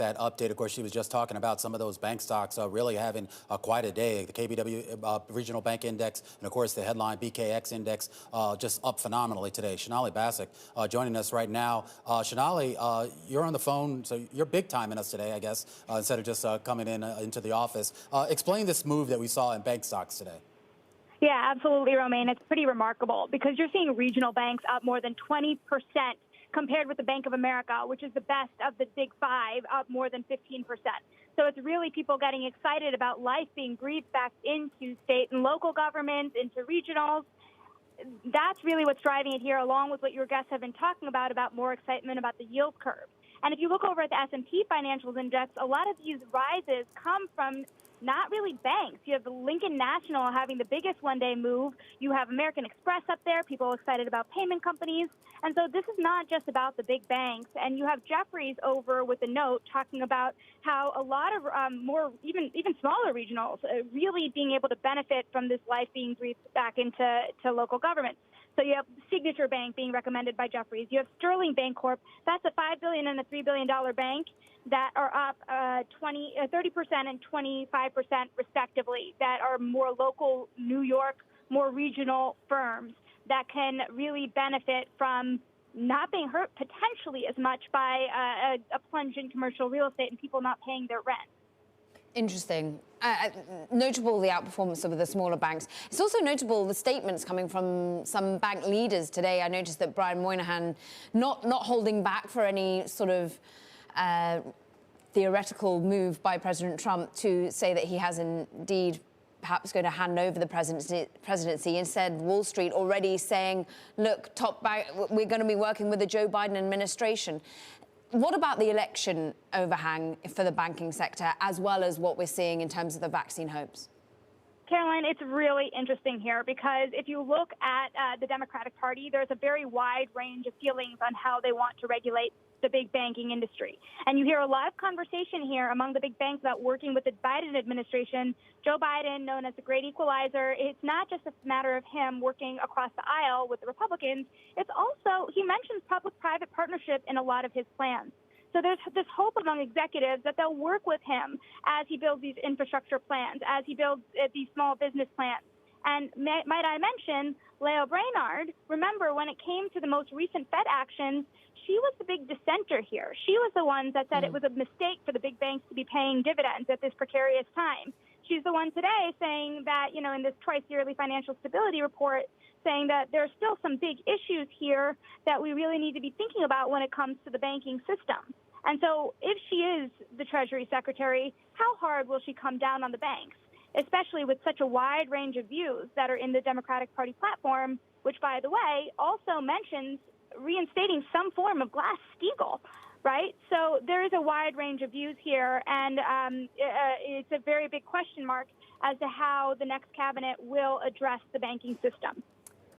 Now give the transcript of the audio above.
That update, of course, she was just talking about some of those bank stocks really having quite a day. The KBW Regional Bank Index and, of course, the headline BKX Index just up phenomenally today. Sonali Basak joining us right now. Sonali, you're on the phone, so you're big time in us today, I guess, instead of just coming in into the office. Explain this move that we saw in bank stocks today. Yeah, absolutely, Romaine. It's pretty remarkable because you're seeing regional banks up more than 20% compared with the Bank of America, which is the best of the big five, up more than 15%. So it's really people getting excited about life being breathed back into state and local governments, into regionals. That's really what's driving it here, along with what your guests have been talking about more excitement about the yield curve. And if you look over at the S&P Financials Index, a lot of these rises come from not really banks. You have the Lincoln National having the biggest one-day move. You have American Express up there, people excited about payment companies. And so this is not just about the big banks. And you have Jefferies over with a note talking about how a lot of even smaller regionals really being able to benefit from this life being breathed back into local government. So you have Signature Bank being recommended by Jefferies. You have Sterling Bancorp. That's a $5 billion and a $3 billion bank that are up 30% and 25% respectively, that are more local New York, more regional firms that can really benefit from not being hurt potentially as much by a plunge in commercial real estate and people not paying their rent. Interesting. Notable the outperformance of the smaller banks. It's also notable the statements coming from some bank leaders today. I noticed that Brian Moynihan not holding back for any sort of theoretical move by President Trump to say that he has indeed perhaps going to hand over the presidency. Instead, Wall Street already saying, look, top bank, we're going to be working with the Joe Biden administration. What about the election overhang for the banking sector, as well as what we're seeing in terms of the vaccine hopes? Caroline, it's really interesting here because if you look at the Democratic Party, there's a very wide range of feelings on how they want to regulate the big banking industry. And you hear a lot of conversation here among the big banks about working with the Biden administration. Joe Biden, known as the great equalizer, it's not just a matter of him working across the aisle with the Republicans. It's also, he mentions public-private partnership in a lot of his plans. So there's this hope among executives that they'll work with him as he builds these infrastructure plans, as he builds these small business plans. And might I mention, Leo Brainard, remember when it came to the most recent Fed actions, she was the big dissenter here. She was the one that said it was a mistake for the big banks to be paying dividends at this precarious time. She's the one today saying that, you know, in this twice-yearly financial stability report, saying that there are still some big issues here that we really need to be thinking about when it comes to the banking system. And so if she is the Treasury Secretary, how hard will she come down on the banks, especially with such a wide range of views that are in the Democratic Party platform, which, by the way, also mentions reinstating some form of Glass-Steagall, right? So there is a wide range of views here, and it's a very big question mark as to how the next cabinet will address the banking system.